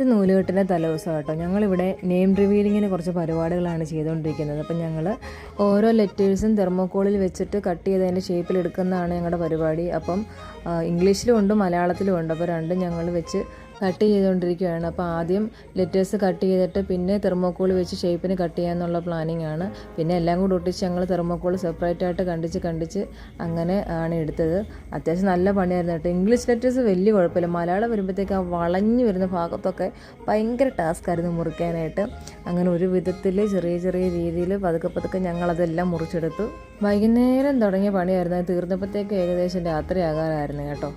ഇത് നൂലുകെട്ടിൻ്റെ തലേദിവസം കേട്ടോ. ഞങ്ങളിവിടെ നെയിം റിവീലിങ്ങിന് കുറച്ച് പരിപാടികളാണ് ചെയ്തുകൊണ്ടിരിക്കുന്നത്. അപ്പം ഞങ്ങൾ ഓരോ ലെറ്റേഴ്സും തെർമോക്കോളിൽ വെച്ചിട്ട് കട്ട് ചെയ്ത് അതിൻ്റെ ഷേപ്പിൽ എടുക്കുന്നതാണ് ഞങ്ങളുടെ പരിപാടി. അപ്പം ഇംഗ്ലീഷിലും ഉണ്ട് മലയാളത്തിലും ഉണ്ട്. അപ്പോൾ രണ്ടും ഞങ്ങൾ വെച്ച് കട്ട് ചെയ്തുകൊണ്ടിരിക്കുകയാണ്. അപ്പോൾ ആദ്യം ലെറ്റേഴ്സ് കട്ട് ചെയ്തിട്ട് പിന്നെ തെർമോക്കോൾ വെച്ച് ഷേപ്പിന് കട്ട് ചെയ്യാമെന്നുള്ള പ്ലാനിങ് ആണ്. പിന്നെ എല്ലാം കൂടി ഒട്ടിച്ച് ഞങ്ങൾ തെർമോക്കോൾ സെപ്പറേറ്റ് ആയിട്ട് കണ്ടിച്ച് അങ്ങനെ ആണ് എടുത്തത്. അത്യാവശ്യം നല്ല പണിയായിരുന്നു കേട്ടോ. ഇംഗ്ലീഷ് ലെറ്റേഴ്സ് വലിയ കുഴപ്പമില്ല. മലയാളം വരുമ്പോഴത്തേക്ക് ആ വളഞ്ഞു വരുന്ന ഭാഗത്തൊക്കെ ഭയങ്കര ടാസ്ക്കായിരുന്നു മുറിക്കാനായിട്ട്. അങ്ങനെ ഒരു വിധത്തിൽ ചെറിയ രീതിയിൽ പതുക്കെ ഞങ്ങളതെല്ലാം മുറിച്ചെടുത്തു. വൈകുന്നേരം തുടങ്ങിയ പണിയായിരുന്നു. അത് തീർന്നപ്പോഴത്തേക്ക് ഏകദേശം രാത്രിയാകാറായിരുന്നു കേട്ടോ.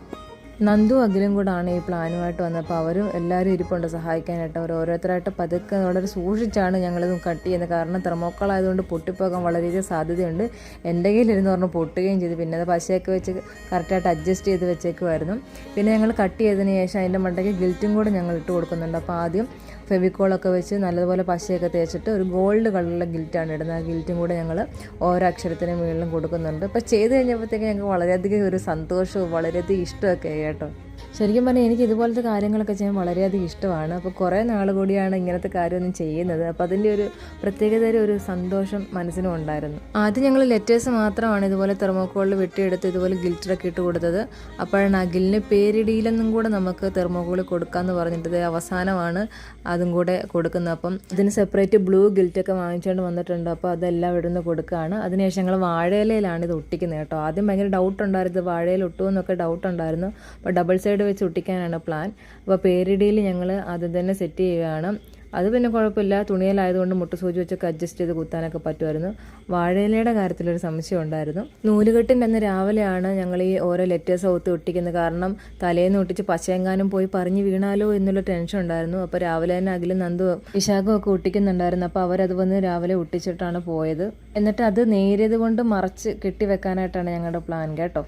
നന്ദു അഖിലും കൂടാണ് ഈ പ്ലാനുമായിട്ട് വന്നപ്പോൾ അവരും എല്ലാവരും ഇരിപ്പുണ്ട് സഹായിക്കാനായിട്ട്. അവർ ഓരോരുത്തരായിട്ട് പതുക്കെ വളരെ സൂക്ഷിച്ചാണ് ഞങ്ങളിത് കട്ട് ചെയ്യുന്നത്. കാരണം തെർമോക്കോളായതുകൊണ്ട് പൊട്ടിപ്പോകാൻ വളരെയധികം സാധ്യതയുണ്ട്. എൻ്റെ കയ്യിലിരുന്ന് പറഞ്ഞ് പൊട്ടുകയും ചെയ്തു. പിന്നെ അത് പശയൊക്കെ വെച്ച് കറക്റ്റായിട്ട് അഡ്ജസ്റ്റ് ചെയ്ത് വെച്ചേക്കുമായിരുന്നു. പിന്നെ ഞങ്ങൾ കട്ട് ചെയ്തതിന് ശേഷം അതിൻ്റെ മണ്ടയ്ക്ക് ഗിൽറ്റും കൂടെ ഞങ്ങൾ ഇട്ട് കൊടുക്കുന്നുണ്ട്. അപ്പോൾ ആദ്യം ഫെവിക്കോളൊക്കെ വെച്ച് നല്ലതുപോലെ പശയൊക്കെ തേച്ചിട്ട് ഒരു ഗോൾഡ് കളറിലുള്ള ഗിൽറ്റാണ് ഇടുന്നത്. ആ ഗിൽറ്റും കൂടെ ഞങ്ങൾ ഓരോ അക്ഷരത്തിനും മുകളിലും കൊടുക്കുന്നുണ്ട്. അപ്പോൾ ചെയ്ത് കഴിഞ്ഞപ്പോഴത്തേക്ക് ഞങ്ങൾക്ക് വളരെയധികം ഒരു സന്തോഷവും വളരെയധികം ഇഷ്ടമൊക്കെ കേട്ടോ. ശരിക്കും പറഞ്ഞാൽ എനിക്ക് ഇതുപോലത്തെ കാര്യങ്ങളൊക്കെ ചെയ്യാൻ വളരെയധികം ഇഷ്ടമാണ്. അപ്പോൾ കുറേ നാൾ കൂടിയാണ് ഇങ്ങനത്തെ കാര്യമൊന്നും ചെയ്യുന്നത്. അപ്പോൾ അതിൻ്റെ ഒരു പ്രത്യേകതര ഒരു സന്തോഷം മനസ്സിനും ഉണ്ടായിരുന്നു. ആദ്യം ഞങ്ങൾ ലെറ്റേഴ്സ് മാത്രമാണ് ഇതുപോലെ തെർമോക്കോളിൽ വെട്ടിയെടുത്ത് ഇതുപോലെ ഗിൽറ്ററൊക്കെ ഇട്ട് കൊടുത്തത്. അപ്പോഴാണ് അഖിലിന് പേരിടിയിലെന്നും കൂടെ നമുക്ക് തെർമോക്കോളിൽ കൊടുക്കാമെന്ന് പറഞ്ഞിട്ട് അവസാനമാണ് അതും കൂടെ കൊടുക്കുന്നത്. അപ്പം ഇതിന് സെപ്പറേറ്റ് ബ്ലൂ ഗിൽറ്റൊക്കെ വാങ്ങിച്ചുകൊണ്ട് വന്നിട്ടുണ്ട്. അപ്പോൾ അതെല്ലാം ഇവിടുന്ന് കൊടുക്കുകയാണ്. അതിനുശേഷം ഞങ്ങൾ വാഴയിലയിലാണ് ഇത് ഒട്ടിക്കുന്നത് കേട്ടോ. ആദ്യം ഭയങ്കര ഡൗട്ട് ഉണ്ടായിരുന്നു, വാഴയിൽ ഒട്ടുമെന്നൊക്കെ ഡൗട്ട് ഉണ്ടായിരുന്നു. അപ്പോൾ ഡബിൾ സൈഡ് വെച്ച് ഒട്ടിക്കാനാണ് പ്ലാൻ. അപ്പോൾ പേരിടിയിൽ ഞങ്ങൾ അത് തന്നെ സെറ്റ് ചെയ്യുകയാണ്. അത് പിന്നെ കുഴപ്പമില്ല, തുണിയിലായതുകൊണ്ട് മുട്ടുസൂചി വെച്ചൊക്കെ അഡ്ജസ്റ്റ് ചെയ്ത് കുത്താനൊക്കെ പറ്റുമായിരുന്നു. വാഴയിലയുടെ കാര്യത്തിലൊരു സംശയം ഉണ്ടായിരുന്നു. നൂലുകെട്ടിൻ്റെ അന്ന് രാവിലെയാണ് ഞങ്ങൾ ഈ ഓരോ ലെറ്റേഴ്സ് ഒത്ത് ഒട്ടിക്കുന്നത്. കാരണം തലേന്ന് ഒട്ടിച്ച് പശയെങ്ങാനും പോയി പറഞ്ഞ് വീണാലോ എന്നുള്ള ടെൻഷൻ ഉണ്ടായിരുന്നു. അപ്പോൾ രാവിലെ തന്നെ അഖിലും നന്ദു വിശാഖും ഒക്കെ ഒട്ടിക്കുന്നുണ്ടായിരുന്നു. അപ്പോൾ അവരത് വന്ന് രാവിലെ ഒട്ടിച്ചിട്ടാണ് പോയത്. എന്നിട്ട് അത് നേരിയത് കൊണ്ട് മറച്ച് കെട്ടിവെക്കാനായിട്ടാണ് ഞങ്ങളുടെ പ്ലാൻ കേട്ടോ.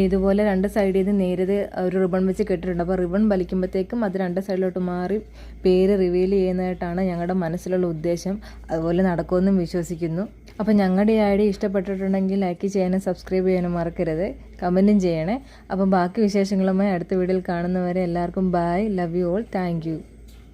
ഇതുപോലെ രണ്ട് സൈഡിൽ നിന്ന് നേരിത് ഒരു റിബൺ വെച്ച് കെട്ടിയിട്ടുണ്ട്. അപ്പോൾ റിബൺ വലിക്കുമ്പോഴത്തേക്കും അത് രണ്ട് സൈഡിലോട്ട് മാറി പേര് റിവീൽ ചെയ്യുന്നതായിട്ടാണ് ഞങ്ങളുടെ മനസ്സിലുള്ള ഉദ്ദേശം. അതുപോലെ നടക്കുമെന്നും വിശ്വസിക്കുന്നു. അപ്പോൾ ഞങ്ങളുടെ ഈ ഐഡിയ ഇഷ്ടപ്പെട്ടിട്ടുണ്ടെങ്കിൽ ലൈക്ക് ചെയ്യാനും സബ്സ്ക്രൈബ് ചെയ്യാനും മറക്കരുത്. കമൻറ്റും ചെയ്യണേ. അപ്പം ബാക്കി വിശേഷങ്ങളുമായി അടുത്ത വീഡിയോയിൽ കാണുന്നവരെ എല്ലാവർക്കും bye, love you all, thank U.